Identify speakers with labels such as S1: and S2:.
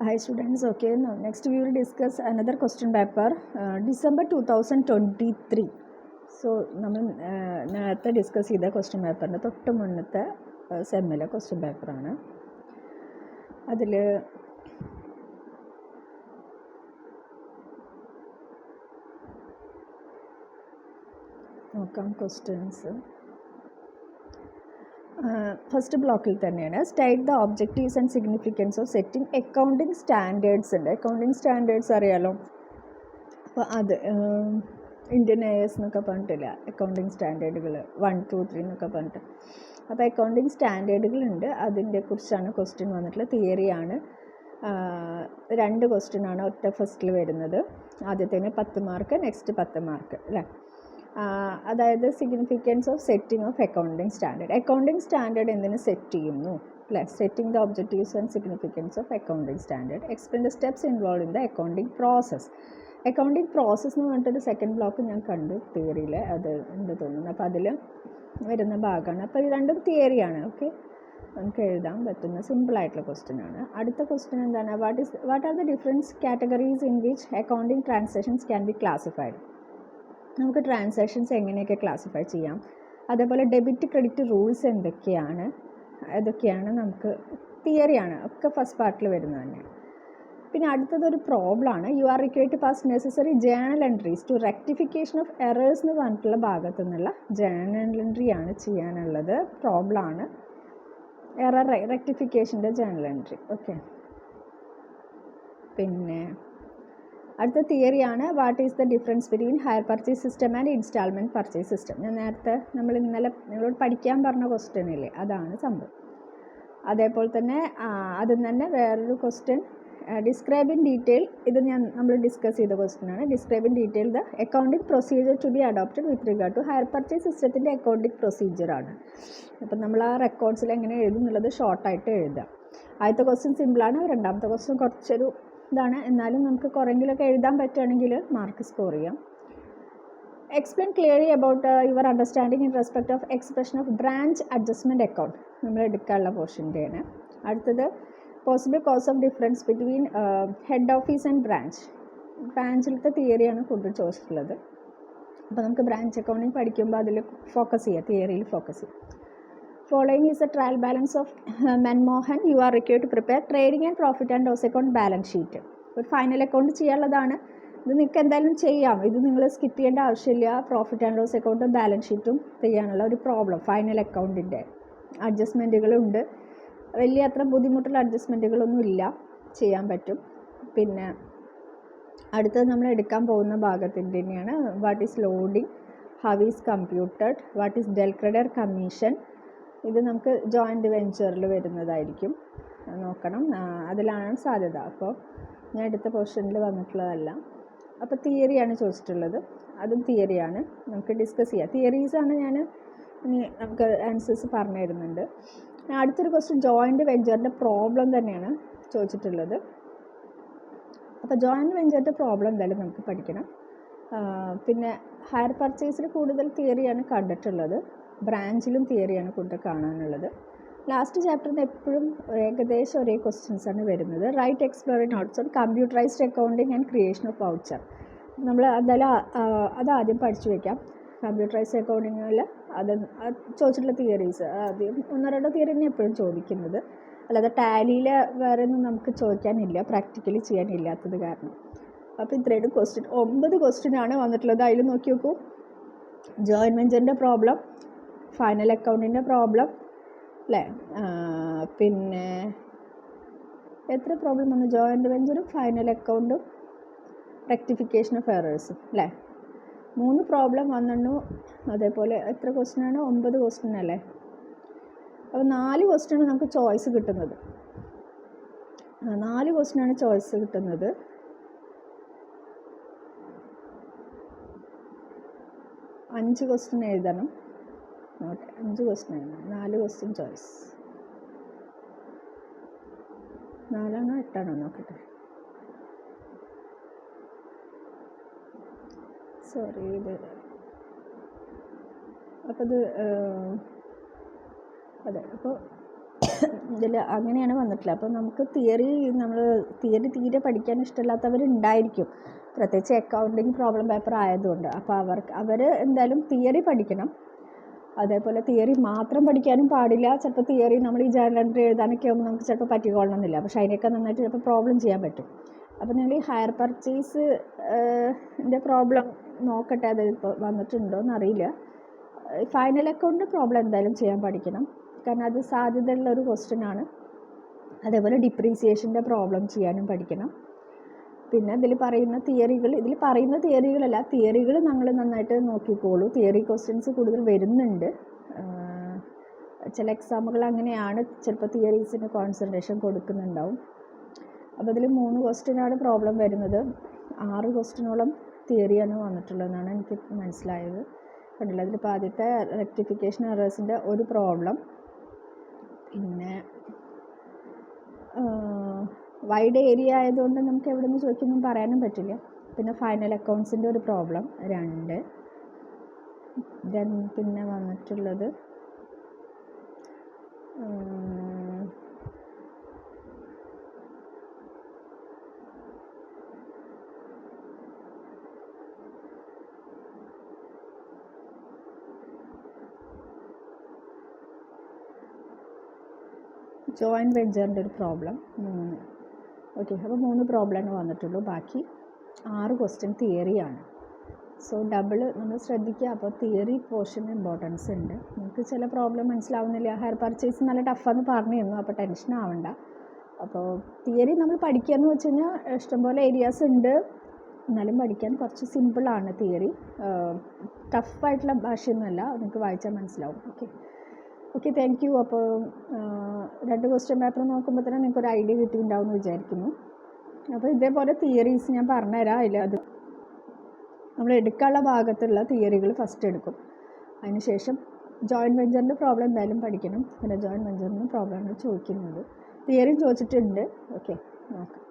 S1: Hi students, okay, now next we will discuss another question paper, December 2023. So നമ്മൾ നേരത്തെ discuss ചെയ്ത question പേപ്പറിൻ്റെ തൊട്ട് മുന്നത്തെ സെമ്മിലെ ക്വസ്റ്റ്യൻ പേപ്പറാണ്. അതിൽ നോക്കാം ക്വസ്റ്റ്യൻസ്. ഫസ്റ്റ് ബ്ലോക്കിൽ തന്നെയാണ് state the objectives and significance of setting accounting standards ഉണ്ട്. അക്കൗണ്ടിങ് സ്റ്റാൻഡേർഡ്സ് അറിയാലോ. അപ്പോൾ അത് ഇന്ത്യൻ AS എന്നൊക്കെ പറഞ്ഞിട്ടില്ല, അക്കൗണ്ടിങ് സ്റ്റാൻഡേർഡുകൾ 1, 2, 3 എന്നൊക്കെ പറഞ്ഞിട്ട്. അപ്പോൾ അക്കൗണ്ടിങ് സ്റ്റാൻഡേർഡുകളുണ്ട്, അതിൻ്റെ കുറിച്ചാണ് ക്വസ്റ്റ്യൻ വന്നിട്ടുള്ളത്. തിയറിയാണ്. 2 ക്വസ്റ്റ്യനാണ് ഒറ്റ ഫസ്റ്റിൽ വരുന്നത്. ആദ്യത്തേന് 10 മാർക്ക്, നെക്സ്റ്റ് 10 മാർക്ക് അല്ലേ. അതായത് significance of setting of accounting standard. Accounting standard എന്തിനു സെറ്റ് ചെയ്യുന്നു അല്ലേ. Setting the objectives and significance of accounting standard. Explain the steps involve in the accounting process. Accounting process എന്ന് പറഞ്ഞിട്ടൊരു സെക്കൻഡ് ബ്ലോക്ക് ഞാൻ കണ്ടു തിയറിയിൽ, അത് ഉണ്ട് തോന്നുന്നു. അപ്പോൾ അതിൽ വരുന്ന ഭാഗമാണ്. അപ്പോൾ ഇത് രണ്ടും തിയറിയാണ്. ഓക്കെ, നമുക്ക് എഴുതാൻ പറ്റുന്ന സിമ്പിളായിട്ടുള്ള ക്വസ്റ്റ്യൻ ആണ്. അടുത്ത ക്വസ്റ്റ്യൻ എന്താണ്, what are the difference categories in which accounting transactions can be classified. നമുക്ക് ട്രാൻസാക്ഷൻസ് എങ്ങനെയൊക്കെ ക്ലാസിഫൈ ചെയ്യാം, അതേപോലെ ഡെബിറ്റ് ക്രെഡിറ്റ് റൂൾസ് എന്തൊക്കെയാണ്, അതൊക്കെയാണ് നമുക്ക് തിയറിയാണ്. ഒക്കെ ഫസ്റ്റ് പാർട്ടിൽ വരുന്നത് തന്നെയാണ്. പിന്നെ അടുത്തതൊരു പ്രോബ്ലമാണ്. You are required to pass necessary journal entries to rectification of errors എന്ന് പറഞ്ഞിട്ടുള്ള ഭാഗത്തു നിന്നുള്ള ജേണൽ എൻട്രിയാണ് ചെയ്യാനുള്ളത്. പ്രോബ്ലമാണ് എറർ റെക്ടിഫിക്കേഷൻ്റെ ജേണൽ എൻട്രി. ഓക്കെ, പിന്നെ അടുത്ത തിയറിയാണ് what is the difference between hire purchase system and instalment purchase system. ഞാൻ നേരത്തെ ഇന്നലെ നിങ്ങളോട് പഠിക്കാൻ പറഞ്ഞ ക്വസ്റ്റ്യൻ ഇല്ലേ, അതാണ് സംഭവം. അതേപോലെ തന്നെ അതിൽ തന്നെ വേറൊരു ക്വസ്റ്റ്യൻ, ഡിസ്ക്രൈബ് ഇൻ ഡീറ്റെയിൽ. ഇത് നമ്മൾ ഡിസ്കസ് ചെയ്ത ക്വസ്റ്റ്യനാണ്. Describe in detail the accounting procedure to be adopted with regard to hire purchase സിസ്റ്റത്തിൻ്റെ അക്കൗണ്ടിങ് പ്രൊസീജിയറാണ്. അപ്പം നമ്മൾ ആ റെക്കോർഡ്സിൽ എങ്ങനെ എഴുതും എന്നുള്ളത് ഷോർട്ടായിട്ട് എഴുതാം. ആദ്യത്തെ ക്വസ്റ്റ്യൻ സിമ്പിളാണ്, രണ്ടാമത്തെ ക്വസ്റ്റ്യൻ കുറച്ചൊരു ഇതാണ്. എന്നാലും നമുക്ക് കുറെങ്കിലൊക്കെ എഴുതാൻ പറ്റുകയാണെങ്കിൽ മാർക്ക് സ്കോർ ചെയ്യാം. Explain clearly about your understanding in respect of expression of branch adjustment account. നമ്മൾ എടുക്കാനുള്ള പോർഷൻ്റെയാണ്. അടുത്തത് possible cause of difference between head office and branch. ബ്രാഞ്ചിലത്തെ തിയറിയാണ് കൂടുതൽ ചോദിച്ചിട്ടുള്ളത്. അപ്പോൾ നമുക്ക് ബ്രാഞ്ച് അക്കൗണ്ടിങ് പഠിക്കുമ്പോൾ അതിൽ ഫോക്കസ് ചെയ്യാം, തിയറിയിൽ ഫോക്കസ് ചെയ്യാം. Following is a trial balance of Manmohan. You are required to prepare trading and profit and loss account balance sheet. ഒരു ഫൈനൽ അക്കൗണ്ട് ചെയ്യാനുള്ളതാണ്. ഇത് നിങ്ങൾക്ക് എന്തായാലും ചെയ്യാം, ഇത് നിങ്ങൾ സ്കിപ്പ് ചെയ്യേണ്ട ആവശ്യമില്ല. പ്രോഫിറ്റ് ആൻഡ് ലോസ് അക്കൗണ്ടും ബാലൻസ് ഷീറ്റും ചെയ്യാനുള്ള ഒരു പ്രോബ്ലം ഫൈനൽ അക്കൗണ്ടിൻ്റെ അഡ്ജസ്റ്റ്മെൻറ്റുകളുണ്ട്. വലിയ അത്ര ബുദ്ധിമുട്ടുള്ള അഡ്ജസ്റ്റ്മെൻറ്റുകളൊന്നും ഇല്ല, ചെയ്യാൻ പറ്റും. പിന്നെ അടുത്തത് നമ്മൾ എടുക്കാൻ പോകുന്ന ഭാഗത്തിൻ്റെ തന്നെയാണ് what is loading, how is computed, what is del creditor commission. ഇത് നമുക്ക് ജോയിൻ്റ് വെഞ്ചറിൽ വരുന്നതായിരിക്കും, നോക്കണം, അതിലാണ് സാധ്യത. അപ്പോൾ ഞാൻ എടുത്ത പോർഷനിൽ വന്നിട്ടുള്ളതല്ല. അപ്പോൾ തിയറിയാണ് ചോദിച്ചിട്ടുള്ളത്, അതും തിയറിയാണ്, നമുക്ക് ഡിസ്കസ് ചെയ്യാം. തിയറീസാണ് ഞാൻ നമുക്ക് ആൻസേഴ്സ് പറഞ്ഞു തരുന്നുണ്ട്. അടുത്തൊരു ക്വസ്റ്റ്യൻ ജോയിൻ്റ് വെഞ്ചറിൻ്റെ പ്രോബ്ലം തന്നെയാണ് ചോദിച്ചിട്ടുള്ളത്. അപ്പോൾ ജോയിൻ്റ് വെഞ്ചറിൻ്റെ പ്രോബ്ലം എന്തായാലും നമുക്ക് പഠിക്കണം. പിന്നെ ഹയർ പർച്ചേസിൽ കൂടുതൽ തിയറിയാണ് കണ്ടിട്ടുള്ളത്, ബ്രാഞ്ചിലും തിയറിയാണ് കൂടുതൽ കാണാനുള്ളത്. ലാസ്റ്റ് ചാപ്റ്ററിൽ നിന്ന് എപ്പോഴും ഏകദേശം ഒരേ ക്വസ്റ്റ്യൻസാണ് വരുന്നത്. Write explanatory notes on computerised accounting and creation of voucher. നമ്മൾ എന്തായാലും അതാദ്യം പഠിച്ചു വയ്ക്കാം. കമ്പ്യൂട്ടറൈസ്ഡ് അക്കൗണ്ടിങ്ങിൽ അത് ചോദിച്ചിട്ടുള്ള തിയറീസ് ആദ്യം 1-2 തിയറി തന്നെ എപ്പോഴും ചോദിക്കുന്നത്, അല്ലാതെ ടാലിയിൽ വേറെ ഒന്നും നമുക്ക് ചോദിക്കാനില്ല, പ്രാക്ടിക്കലി ചെയ്യാനില്ലാത്തത് കാരണം. അപ്പോൾ ഇത്രയും ക്വസ്റ്റ്യൻ 9 ക്വസ്റ്റ്യനാണ് വന്നിട്ടുള്ളത്. അതിൽ നോക്കി നോക്കൂ, ജോയിൻ്റ് വെഞ്ചറിൻ്റെ പ്രോബ്ലം, ഫൈനൽ അക്കൗണ്ടിൻ്റെ പ്രോബ്ലം അല്ലേ, പിന്നെ എത്ര പ്രോബ്ലം വന്നു, ജോയിൻ്റ് വെഞ്ചറും ഫൈനൽ അക്കൗണ്ടും റെക്ടിഫിക്കേഷൻ ഓഫ് എറേഴ്സും അല്ലേ, 3 പ്രോബ്ലം വന്നു. അതേപോലെ എത്ര ക്വസ്റ്റ്യനാണ്, 9 ക്വസ്റ്റ്യൻ അല്ലേ. അപ്പോൾ 4 ക്വസ്റ്റ്യനാണ് നമുക്ക് ചോയ്സ് കിട്ടുന്നത്. 4 ക്വസ്റ്റ്യനാണ് ചോയ്സ് കിട്ടുന്നത്. 5 ക്വസ്റ്റ്യൻ എഴുതണം, 5 ക്വസ്റ്റ്യൻ എഴുതണം, 4 ക്വസ്റ്റ്യൻ ചോയ്സ്. 4ആണോ 8ആണോ നോക്കട്ടെ, സോറി ഇത്. അപ്പോൾ ഇത് അതെ, അപ്പോൾ ഇതിൽ അങ്ങനെയാണ് വന്നിട്ടുള്ളത്. അപ്പോൾ നമുക്ക് തിയറി തീരെ പഠിക്കാൻ ഇഷ്ടമില്ലാത്തവരുണ്ടായിരിക്കും, പ്രത്യേകിച്ച് അക്കൗണ്ടിങ് പ്രോബ്ലം പേപ്പർ ആയതുകൊണ്ട്. അപ്പോൾ അവർ എന്തായാലും തിയറി പഠിക്കണം. അതേപോലെ തിയറി മാത്രം പഠിക്കാനും പാടില്ല. ചിലപ്പോൾ തിയറി നമ്മൾ ഈ ജേർണൽ എൻട്രി എഴുതാനൊക്കെ ആകുമ്പോൾ നമുക്ക് ചിലപ്പോൾ പറ്റിക്കൊള്ളണമെന്നില്ല, പക്ഷേ അതിനൊക്കെ നന്നായിട്ട് ചിലപ്പോൾ പ്രോബ്ലം ചെയ്യാൻ പറ്റും. അപ്പോൾ നിങ്ങൾ ഈ ഹയർ പർച്ചേസ് പ്രോബ്ലം നോക്കട്ടെ, അത് ഇപ്പോൾ വന്നിട്ടുണ്ടോ എന്നറിയില്ല. ഫൈനൽ അക്കൗണ്ട് പ്രോബ്ലം എന്തായാലും ചെയ്യാൻ പഠിക്കണം, കാരണം അത് സാധ്യതയുള്ള ഒരു ക്വസ്റ്റ്യൻ ആണ്. അതേപോലെ ഡിപ്രീസിയേഷൻ്റെ പ്രോബ്ലം ചെയ്യാനും പഠിക്കണം. പിന്നെ ഇതിൽ പറയുന്ന തിയറികളല്ല, തിയറികൾ നമ്മൾ നന്നായിട്ട് നോക്കിക്കോളൂ. തിയറി ക്വസ്റ്റ്യൻസ് കൂടുതൽ വരുന്നുണ്ട്. ചില എക്സാമുകൾ അങ്ങനെയാണ്, ചിലപ്പോൾ തിയറീസിന് കോൺസെൻട്രേഷൻ കൊടുക്കുന്നുണ്ടാവും. അപ്പോൾ ഇതിൽ 3 ക്വസ്റ്റ്യനാണ് പ്രോബ്ലം വരുന്നത്. 6 ക്വസ്റ്റ്യനോളം തിയറിയാണ് വന്നിട്ടുള്ളതെന്നാണ് എനിക്ക് മനസ്സിലായത്. കണ്ടില്ല, അതിലിപ്പോൾ ആദ്യത്തെ റെക്ടിഫിക്കേഷൻ എറേഴ്സിൻ്റെ ഒരു പ്രോബ്ലം, പിന്നെ വൈഡ് ഏരിയ ആയതുകൊണ്ട് നമുക്ക് എവിടെ നിന്ന് ചോദിക്കൊന്നും പറയാനും പറ്റില്ല. പിന്നെ ഫൈനൽ അക്കൗണ്ട്സിൻ്റെ ഒരു പ്രോബ്ലം 2. പിന്നെ വന്നിട്ടുള്ളത് ജോയിൻറ്റ് വെഞ്ചറിൻ്റെ ഒരു പ്രോബ്ലം 3. ഓക്കെ, അപ്പോൾ 3 പ്രോബ്ലമാണ് വന്നിട്ടുള്ളൂ. ബാക്കി 6 ക്വസ്റ്റ്യൻ തിയറിയാണ്. സോ ഡബിൾ നമ്മൾ ശ്രദ്ധിക്കുക. അപ്പോൾ തിയറി പോർഷന് ഇമ്പോർട്ടൻസ് ഉണ്ട്. നിങ്ങൾക്ക് ചില പ്രോബ്ലം മനസ്സിലാവുന്നില്ല, ഹയർ പർച്ചേസ് നല്ല ടഫാന്ന് പറഞ്ഞിരുന്നു, അപ്പോൾ ടെൻഷൻ ആവണ്ട. അപ്പോൾ തിയറി നമ്മൾ പഠിക്കുക എന്ന് വെച്ച് കഴിഞ്ഞാൽ ഇഷ്ടംപോലെ ഏരിയാസ് ഉണ്ട്, എന്നാലും പഠിക്കാൻ കുറച്ച് സിമ്പിളാണ് തിയറി. ടഫായിട്ടുള്ള ഭാഷയൊന്നുമല്ല, നിങ്ങൾക്ക് വായിച്ചാൽ മനസ്സിലാവും. Okay, thank you. അപ്പോൾ 2 ക്വസ്റ്റ്യൻ പേപ്പർ നോക്കുമ്പോൾ തന്നെ നിങ്ങൾക്ക് ഒരു ഐഡിയ കിട്ടിയിട്ടുണ്ടാവും എന്ന് വിചാരിക്കുന്നു. അപ്പോൾ ഇതേപോലെ തിയറീസ് ഞാൻ പറഞ്ഞുതരാം. അത് നമ്മൾ എടുക്കാനുള്ള ഭാഗത്തുള്ള തിയറികൾ ഫസ്റ്റ് എടുക്കും. അതിനുശേഷം ജോയിൻറ്റ് വെഞ്ചറിൻ്റെ പ്രോബ്ലം എന്തായാലും പഠിക്കണം. പിന്നെ ജോയിൻറ്റ് വെഞ്ചറിന് പ്രോബ്ലമാണ് ചോദിക്കുന്നത്, തിയറിയും ചോദിച്ചിട്ടുണ്ട്. ഓക്കെ, നോക്കാം.